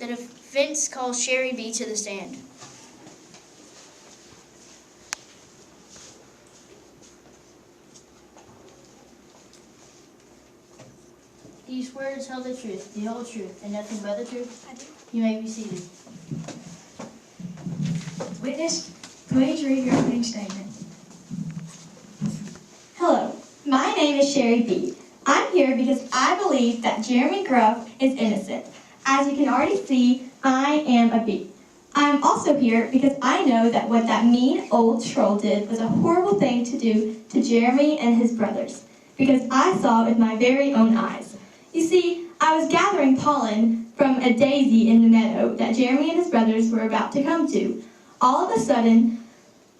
The defense calls Sherry B to the stand. Do you swear to tell the truth, the whole truth, and nothing but the truth? I do. You may be seated. Witness, please read your opening statement. Hello, my name is Sherry B. I'm here because I believe that Jeremy Gruff is innocent. As you can already see, I am a B. I'm also here because I know that what that mean old troll did was a horrible thing to do to Jeremy and his brothers, because I saw it with my very own eyes. You see, I was gathering pollen from a daisy in the meadow that Jeremy and his brothers were about to come to. All of a sudden,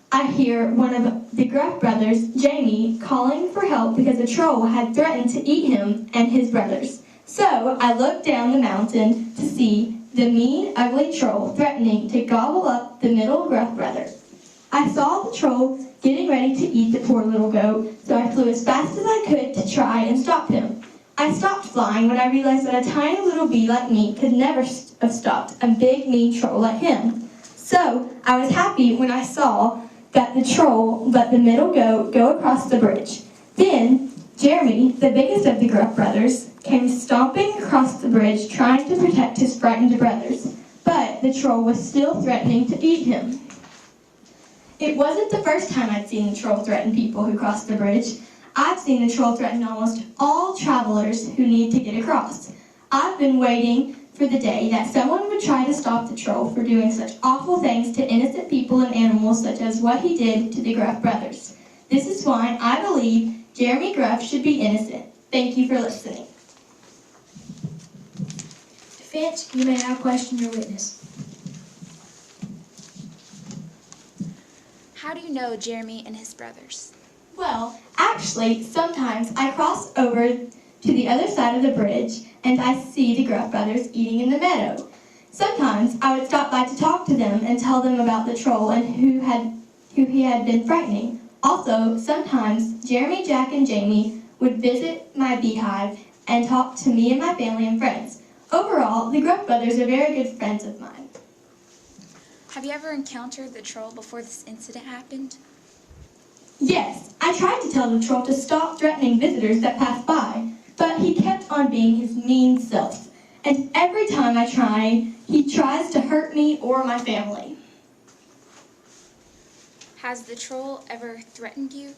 I hear one of the Gruff brothers, Jamie, calling for help because a troll had threatened to eat him and his brothers. So I looked down the mountain to see the mean, ugly troll threatening to gobble up the middle Gruff brother. I saw the troll getting ready to eat the poor little goat, so I flew as fast as I could to try and stop him. I stopped flying when I realized that a tiny little bee like me could never have stopped a big, mean troll like him. So I was happy when I saw that the troll let the middle goat go across the bridge. Then Jeremy, the biggest of the Gruff brothers, came stomping across the bridge trying to protect his frightened brothers. But the troll was still threatening to eat him. It wasn't the first time I'd seen the troll threaten people who crossed the bridge. I've seen the troll threaten almost all travelers who need to get across. I've been waiting for the day that someone would try to stop the troll for doing such awful things to innocent people and animals such as what he did to the Gruff brothers. This is why I believe Jeremy Gruff should be innocent. Thank you for listening. Defense, you may now question your witness. How do you know Jeremy and his brothers? Well, actually, sometimes I cross over to the other side of the bridge and I see the Gruff brothers eating in the meadow. Sometimes I would stop by to talk to them and tell them about the troll and who he had been frightening. Also, sometimes Jeremy, Jack, and Jamie would visit my beehive and talk to me and my family and friends. Overall, the Gruff brothers are very good friends of mine. Have you ever encountered the troll before this incident happened? Yes, I tried to tell the troll to stop threatening visitors that passed by, but he kept on being his mean self. And every time I try, he tries to hurt me or my family. Has the troll ever threatened you?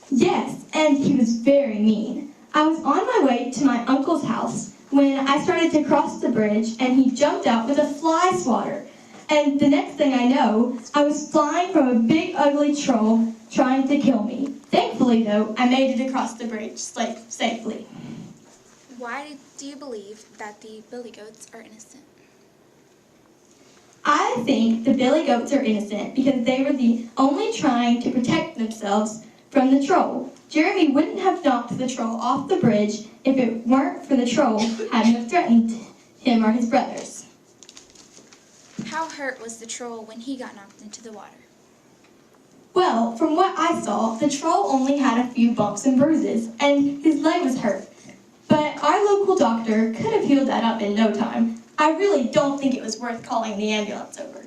Yes, and he was very mean. I was on my way to my uncle's house when I started to cross the bridge and he jumped out with a fly swatter. And the next thing I know, I was flying from a big ugly troll trying to kill me. Thankfully though, I made it across the bridge safely. Why do you believe that the billy goats are innocent? I think the billy goats are innocent because they were the only trying to protect themselves from the troll. Jeremy wouldn't have knocked the troll off the bridge if it weren't for the troll hadn't have threatened him or his brothers. How hurt was the troll when he got knocked into the water? Well, from what I saw, the troll only had a few bumps and bruises, and his leg was hurt. But our local doctor could have healed that up in no time. I really don't think it was worth calling the ambulance over.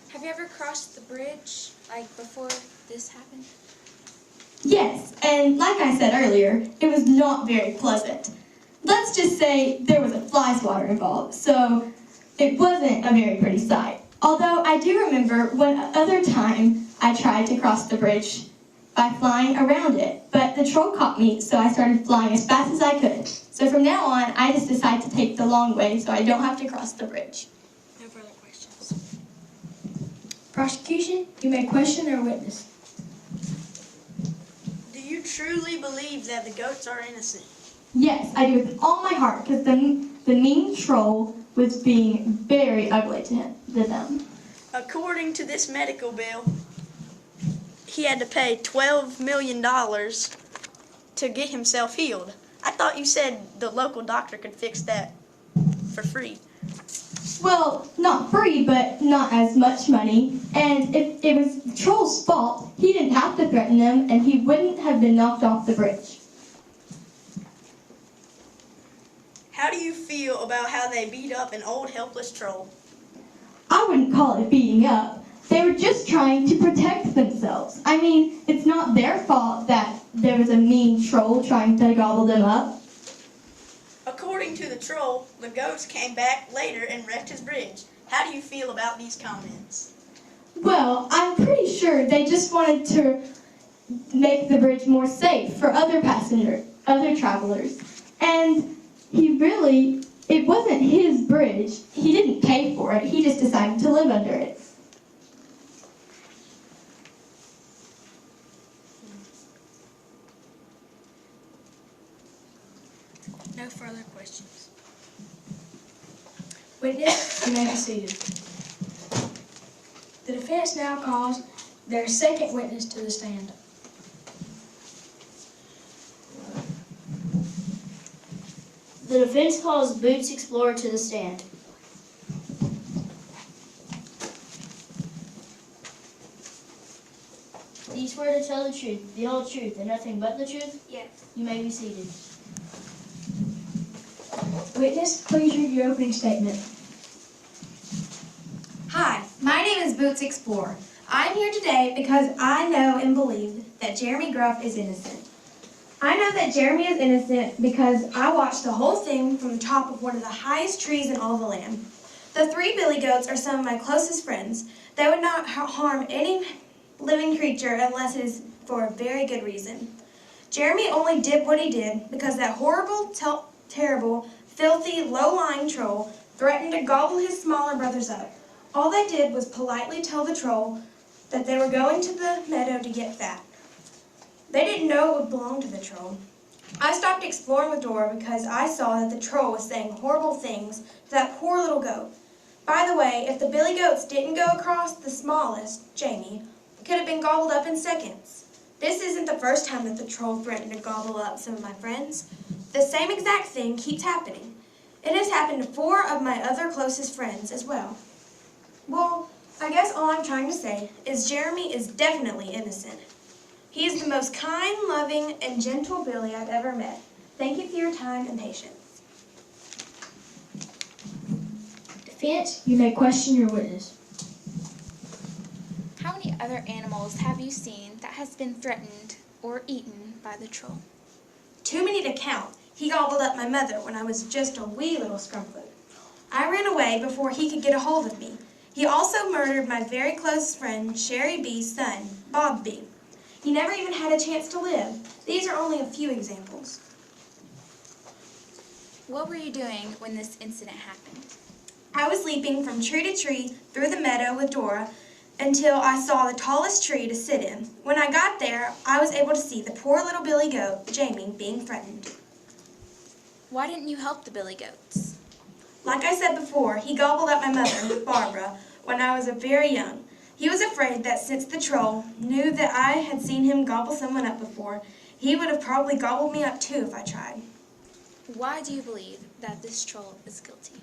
Have you ever crossed the bridge, before this happened? Yes, and like I said earlier, it was not very pleasant. Let's just say there was a fly swatter involved, so it wasn't a very pretty sight. Although I do remember one other time I tried to cross the bridge by flying around it, but the troll caught me, so I started flying as fast as I could. So from now on, I just decide to take the long way so I don't have to cross the bridge. No further questions. Prosecution, you may question their witness. Do you truly believe that the goats are innocent? Yes, I do with all my heart, because the mean troll was being very ugly to them. According to this medical bill, he had to pay $12 million to get himself healed. I thought you said the local doctor could fix that for free. Well, not free, but not as much money. And if it was the troll's fault, he didn't have to threaten them, and he wouldn't have been knocked off the bridge. How do you feel about how they beat up an old helpless troll? I wouldn't call it beating up. They were just trying to protect themselves. I mean, it's not their fault that there was a mean troll trying to gobble them up. According to the troll, the goats came back later and wrecked his bridge. How do you feel about these comments? Well, I'm pretty sure they just wanted to make the bridge more safe for other travelers. And it wasn't his bridge. He didn't pay for it. He just decided to live under it. No further questions. Witness, you may be seated. The defense now calls their second witness to the stand. The defense calls Boots Explorer to the stand. Do you swear to tell the truth, the whole truth, and nothing but the truth? Yes. You may be seated. Witness, please read your opening statement. Hi, my name is Boots Explorer. I'm here today because I know and believe that Jeremy Gruff is innocent. I know that Jeremy is innocent because I watched the whole thing from the top of one of the highest trees in all the land. The 3 billy goats are some of my closest friends. They would not harm any living creature unless it is for a very good reason. Jeremy only did what he did because that horrible, terrible, filthy, low-lying troll threatened to gobble his smaller brothers up. All they did was politely tell the troll that they were going to the meadow to get fat. They didn't know it would belong to the troll. I stopped exploring with Dora because I saw that the troll was saying horrible things to that poor little goat. By the way, if the billy goats didn't go across, the smallest, Jamie, could have been gobbled up in seconds. This isn't the first time that the troll threatened to gobble up some of my friends. The same exact thing keeps happening. It has happened to 4 of my other closest friends as well. Well, I guess all I'm trying to say is Jeremy is definitely innocent. He is the most kind, loving, and gentle Billy I've ever met. Thank you for your time and patience. Defense, you may question your witness. How many other animals have you seen that has been threatened or eaten by the troll? Too many to count. He gobbled up my mother when I was just a wee little scrumplet. I ran away before he could get a hold of me. He also murdered my very close friend Sherry B's son, Bob B. He never even had a chance to live. These are only a few examples. What were you doing when this incident happened? I was leaping from tree to tree through the meadow with Dora until I saw the tallest tree to sit in. When I got there, I was able to see the poor little billy goat, Jamie, being threatened. Why didn't you help the billy goats? Like I said before, he gobbled up my mother, Barbara, when I was very young. He was afraid that since the troll knew that I had seen him gobble someone up before, he would have probably gobbled me up too if I tried. Why do you believe that this troll is guilty?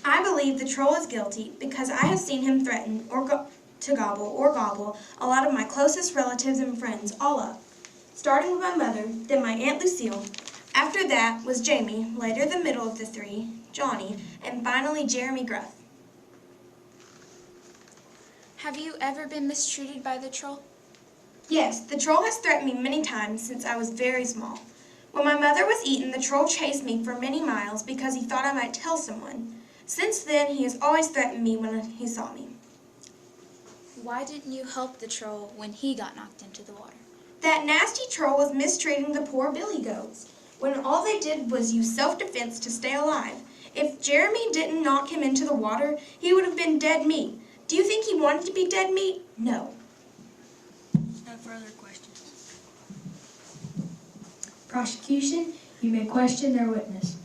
I believe the troll is guilty because I have seen him threaten to gobble a lot of my closest relatives and friends all up. Starting with my mother, then my Aunt Lucille. After that was Jamie, later the middle of the 3, Johnny, and finally Jeremy Gruff. Have you ever been mistreated by the troll? Yes, the troll has threatened me many times since I was very small. When my mother was eaten, the troll chased me for many miles because he thought I might tell someone. Since then, he has always threatened me when he saw me. Why didn't you help the troll when he got knocked into the water? That nasty troll was mistreating the poor billy goats, when all they did was use self-defense to stay alive. If Jeremy didn't knock him into the water, he would have been dead meat. Do you think he wanted to be dead meat? No. No further questions. Prosecution, you may question their witness.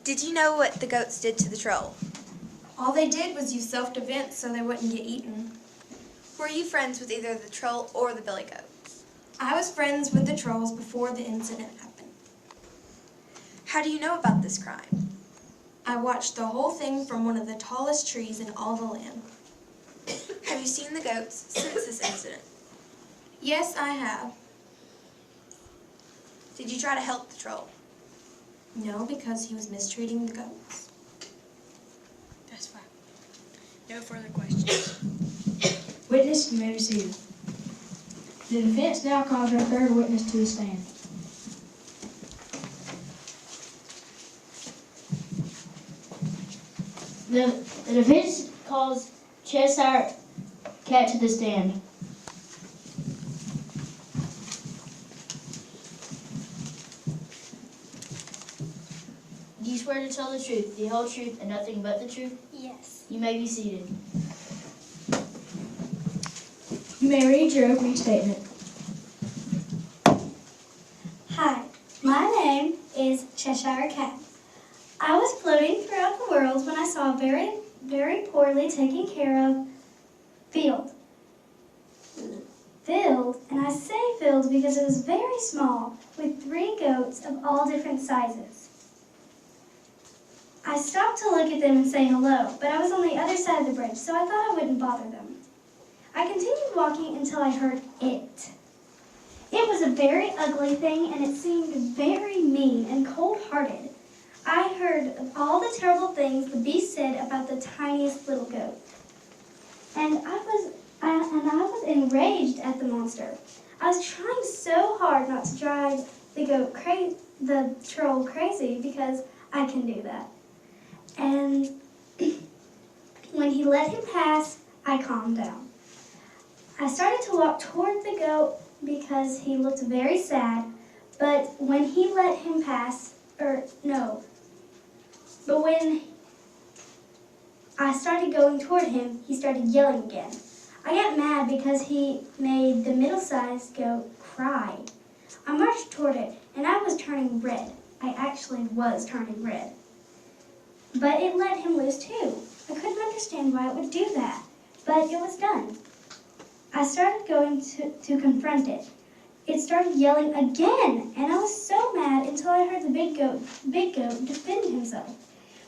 Did you know what the goats did to the troll? All they did was use self-defense so they wouldn't get eaten. Were you friends with either the troll or the billy goat? I was friends with the trolls before the incident happened. How do you know about this crime? I watched the whole thing from one of the tallest trees in all the land. Have you seen the goats since this incident? Yes, I have. Did you try to help the troll? No, because he was mistreating the goats. That's fine. No further questions. Witness, you may be seated. The defense now calls our third witness to the stand. The defense calls Cheshire Cat to the stand. Do you swear to tell the truth, the whole truth, and nothing but the truth? Yes. You may be seated. You may read your opening statement. Hi, my name is Cheshire Cat. I was floating throughout the world when I saw a very, very poorly taken care of field. And I say field because it was very small, with 3 goats of all different sizes. I stopped to look at them and say hello, but I was on the other side of the bridge, so I thought I wouldn't bother them. I continued walking until I heard it. It was a very ugly thing, and it seemed very mean and cold-hearted. I heard of all the terrible things the beast said about the tiniest little goat. And I was enraged at the monster. I was trying so hard not to drive the troll crazy, because I can do that. And when he let him pass, I calmed down. I started to walk toward the goat because he looked very sad, but when he let him pass, but when I started going toward him, he started yelling again. I got mad because he made the middle-sized goat cry. I marched toward it, and I was turning red. I actually was turning red. But it let him loose too. I couldn't understand why it would do that, but it was done. I started going to confront it. It started yelling again, and I was so mad until I heard the big goat defend himself.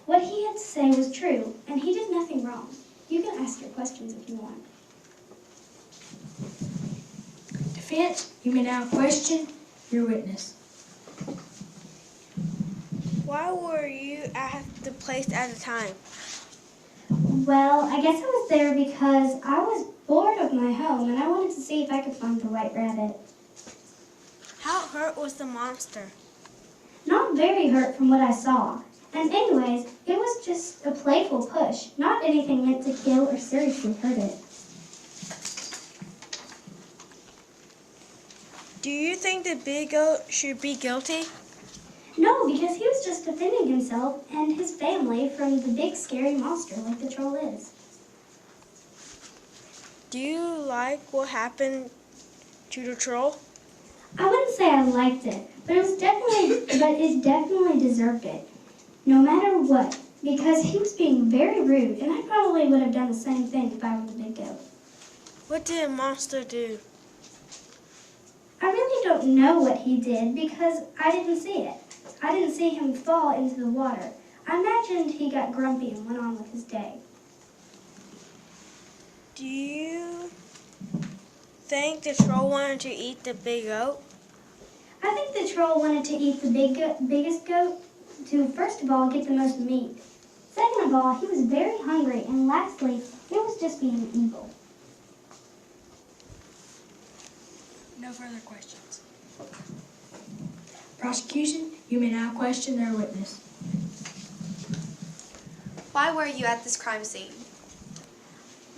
What he had to say was true, and he did nothing wrong. You can ask your questions if you want. Defense, you may now question your witness. Why were you at the place at the time? Well, I guess I was there because I was bored of my home, and I wanted to see if I could find the white rabbit. How hurt was the monster? Not very hurt from what I saw. And anyways, it was just a playful push, not anything meant to kill or seriously hurt it. Do you think the big goat should be guilty? No, because he was just defending himself and his family from the big scary monster like the troll is. Do you like what happened to the troll? I wouldn't say I liked it, but it definitely deserved it. No matter what, because he was being very rude, and I probably would have done the same thing if I were the big goat. What did the monster do? I really don't know what he did because I didn't see it. I didn't see him fall into the water. I imagined he got grumpy and went on with his day. Do you think the troll wanted to eat the big goat? I think the troll wanted to eat the biggest goat to, first of all, get the most meat. Second of all, he was very hungry, and lastly, it was just being evil. No further questions. Prosecution, you may now question their witness. Why were you at this crime scene?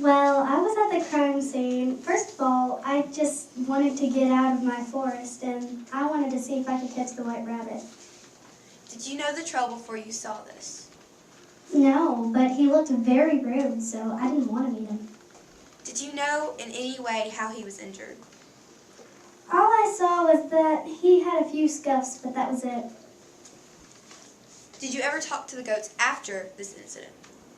Well, I was at the crime scene. First of all, I just wanted to get out of my forest, and I wanted to see if I could catch the white rabbit. Did you know the troll before you saw this? No, but he looked very rude, so I didn't want to meet him. Did you know in any way how he was injured? All I saw was that he had a few scuffs, but that was it. Did you ever talk to the goats after this incident?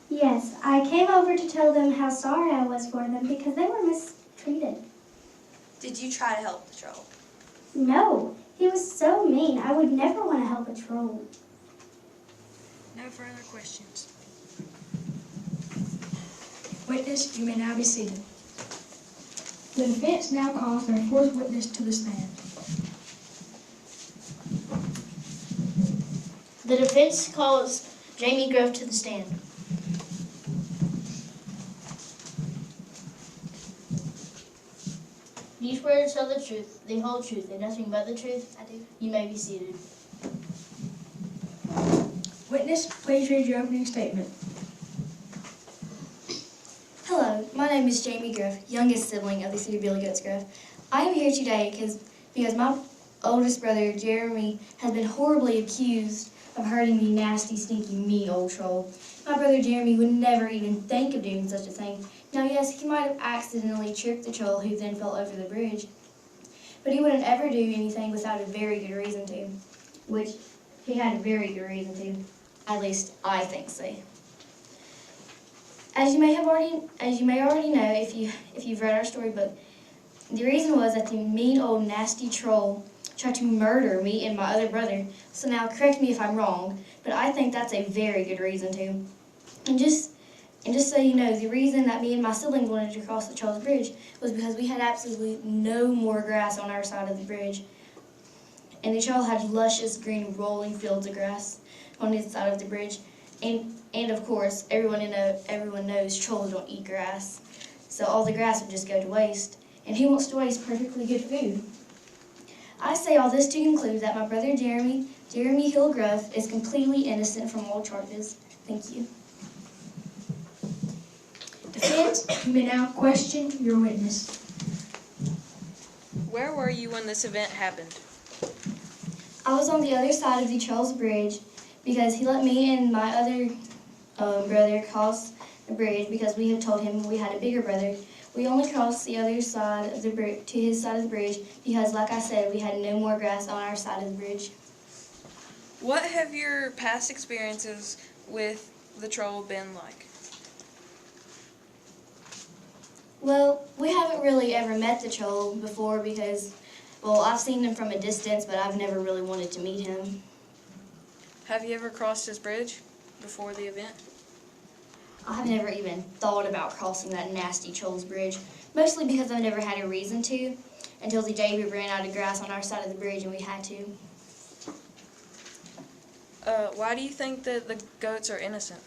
Yes, I came over to tell them how sorry I was for them because they were mistreated. Did you try to help the troll? No, he was so mean. I would never want to help a troll. No further questions. Witness, you may now be seated. The defense now calls their fourth witness to the stand. The defense calls Jamie Gruff to the stand. Do you swear to tell the truth, the whole truth, and nothing but the truth? I do. You may be seated. Witness, please read your opening statement. Hello, my name is Jamie Gruff, youngest sibling of the three Billy Goats Gruff. I am here today because my oldest brother, Jeremy, has been horribly accused of hurting the nasty, stinky, mean old troll. My brother Jeremy would never even think of doing such a thing. Now, yes, he might have accidentally tripped the troll who then fell over the bridge, but he wouldn't ever do anything without a very good reason to, which he had a very good reason to. At least, I think so. As you may already know if you've read our storybook, the reason was that the mean old nasty troll tried to murder me and my other brother. So now correct me if I'm wrong, but I think that's a very good reason to. And just so you know, the reason that me and my siblings wanted to cross the Charles Bridge was because we had absolutely no more grass on our side of the bridge. And the troll had luscious green rolling fields of grass on his side of the bridge. And of course, everyone knows trolls don't eat grass. So all the grass would just go to waste. And who wants to waste perfectly good food? I say all this to conclude that my brother Jeremy Hill Gruff, is completely innocent from all charges. Thank you. Defense, you may now question your witness. Where were you when this event happened? I was on the other side of the Charles Bridge because he let me and my other brother cross the bridge because we had told him we had a bigger brother. We only crossed the other side of the bridge to his side of the bridge because, like I said, we had no more grass on our side of the bridge. What have your past experiences with the troll been like? Well, we haven't really ever met the troll before because, well, I've seen him from a distance, but I've never really wanted to meet him. Have you ever crossed his bridge before the event? I've never even thought about crossing that nasty troll's bridge, mostly because I've never had a reason to, until the day we ran out of grass on our side of the bridge and we had to. Why do you think that the goats are innocent?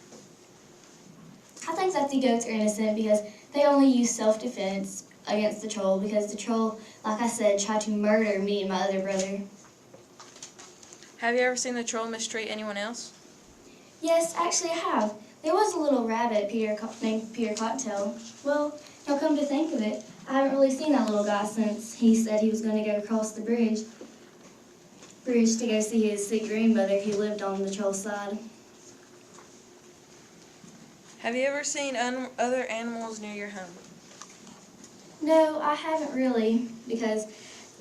I think that the goats are innocent because they only use self-defense against the troll because the troll, like I said, tried to murder me and my other brother. Have you ever seen the troll mistreat anyone else? Yes, actually I have. There was a little rabbit named Peter Cottontail. Well, now come to think of it, I haven't really seen that little guy since he said he was going to go across the bridge to go see his sick grandmother who lived on the troll side. Have you ever seen other animals near your home? No, I haven't really, because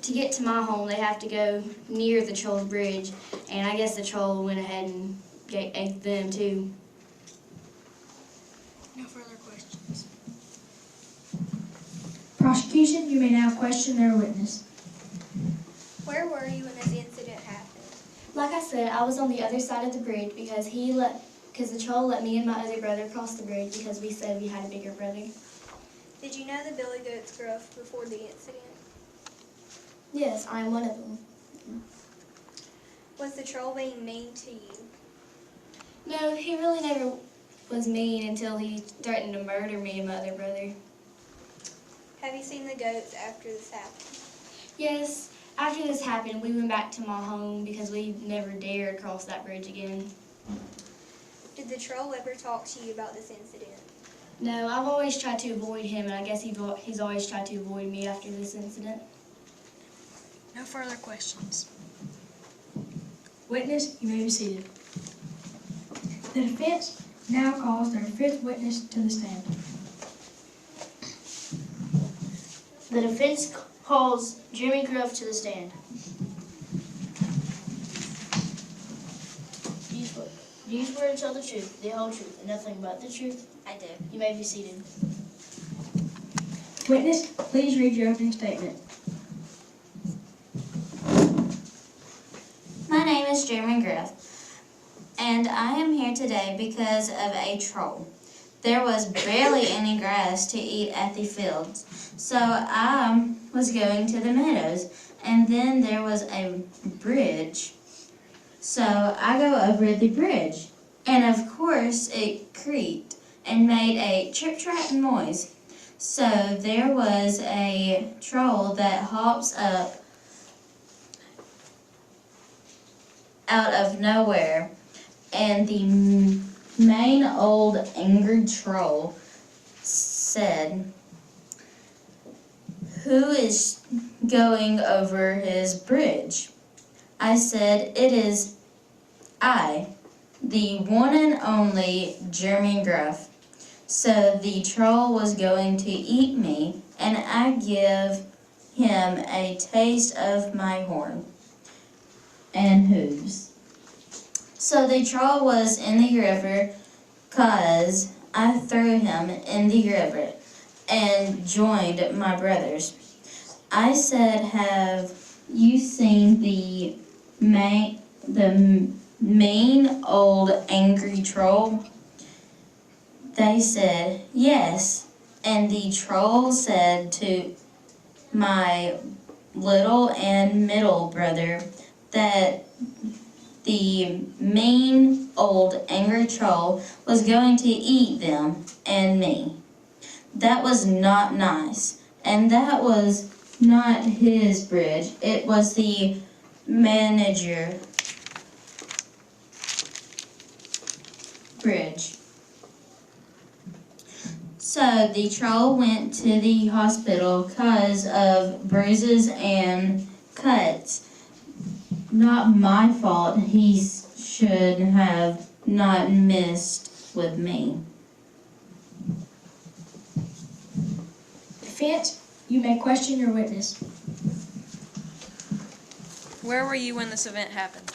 to get to my home they have to go near the troll's bridge, and I guess the troll went ahead and ate them too. No further questions. Prosecution, you may now question their witness. Where were you when this incident happened? Like I said, I was on the other side of the bridge because the troll let me and my other brother cross the bridge because we said we had a bigger brother. Did you know the Billy Goats Gruff before the incident? Yes, I am one of them. Was the troll being mean to you? No, he really never was mean until he threatened to murder me and my other brother. Have you seen the goats after this happened? Yes, after this happened, we went back to my home because we never dared cross that bridge again. Did the troll ever talk to you about this incident? No, I've always tried to avoid him, and I guess he's always tried to avoid me after this incident. No further questions. Witness, you may be seated. The defense now calls their fifth witness to the stand. The defense calls Jimmy Gruff to the stand. Do you swear to tell the truth, the whole truth, and nothing but the truth? I do. You may be seated. Witness, please read your opening statement. My name is Jeremy Gruff, and I am here today because of a troll. There was barely any grass to eat at the fields, so I was going to the meadows, and then there was a bridge So I go over the bridge, and of course it creaked and made a trip-trap noise. So there was a troll that hops up out of nowhere, and the main old angry troll said, "Who is going over his bridge?" I said, "It is I, the one and only Jeremy Gruff." So the troll was going to eat me, and I give him a taste of my horn and hooves. So the troll was in the river, 'cause I threw him in the river and joined my brothers. I said, "Have you seen the mean old angry troll?" They said, "Yes." And the troll said to my little and middle brother that the mean old angry troll was going to eat them and me. That was not nice. And that was not his bridge. It was the manager bridge. So the troll went to the hospital because of bruises and cuts. Not my fault. He should have not messed with me. Defense, you may question your witness. Where were you when this event happened?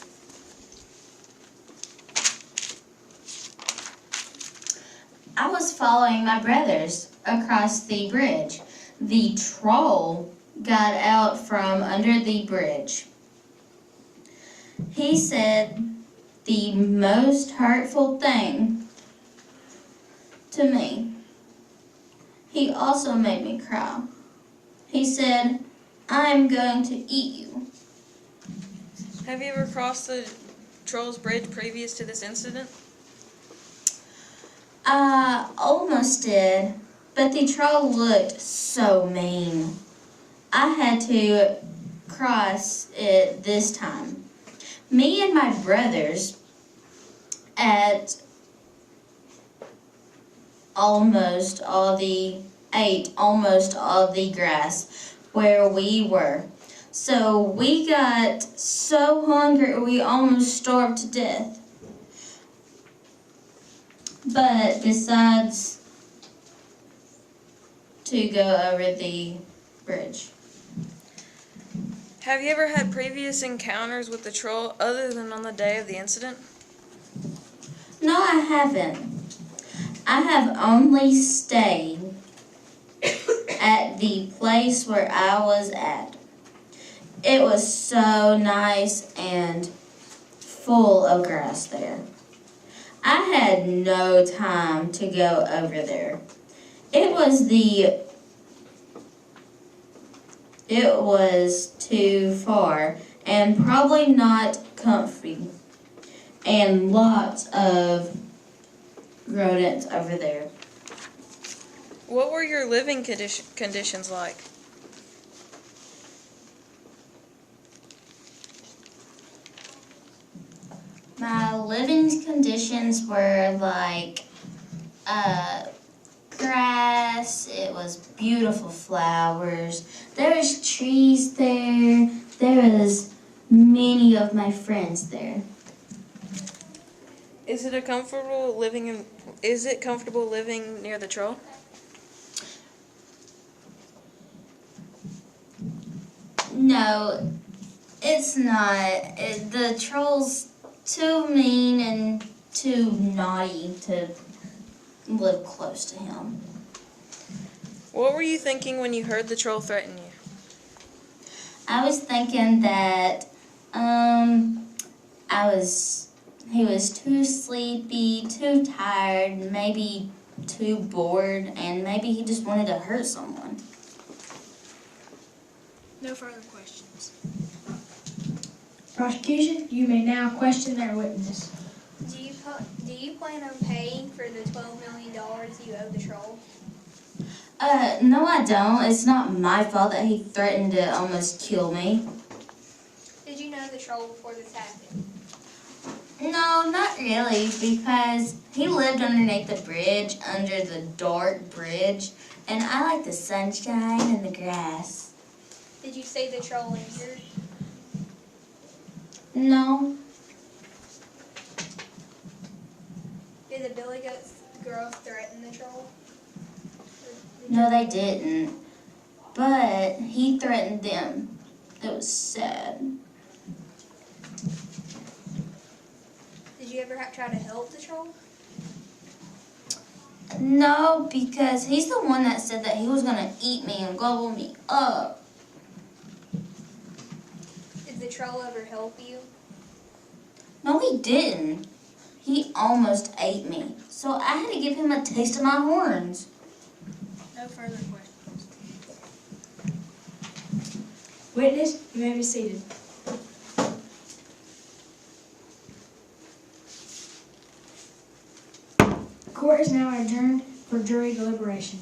I was following my brothers across the bridge. The troll got out from under the bridge. He said the most hurtful thing to me. He also made me cry. He said, "I'm going to eat you." Have you ever crossed the Trolls Bridge previous to this incident? I almost did, but the troll looked so mean. I had to cross it this time. Me and my brothers ate almost all the grass where we were. So we got so hungry we almost starved to death. But decides to go over the bridge. Have you ever had previous encounters with the troll other than on the day of the incident? No, I haven't. I have only stayed at the place where I was at. It was so nice and full of grass there. I had no time to go over there. It was too far and probably not comfy, and lots of rodents over there. What were your living conditions like? My living conditions were like grass. It was beautiful flowers. There was trees there. There was many of my friends there. Is it comfortable living near the troll? No, it's not. The troll's too mean and too naughty to live close to him. What were you thinking when you heard the troll threaten you? I was thinking that he was too sleepy, too tired, maybe too bored, and maybe he just wanted to hurt someone. No further questions. Prosecution, you may now question their witness. Do you plan on paying for the $12 million you owe the troll? No I don't. It's not my fault that he threatened to almost kill me. Did you know the troll before this happened? No, not really, because he lived underneath the bridge, under the dark bridge, and I like the sunshine and the grass. Did you see the troll injured? No. Did the Billy Goats girls threaten the troll? No, they didn't. But he threatened them. It was sad. Did you ever try to help the troll? No, because he's the one that said that he was going to eat me and gobble me up. Did the troll ever help you? No, he didn't. He almost ate me. So I had to give him a taste of my horns. No further questions. Witness, you may be seated. Court is now adjourned for jury deliberation.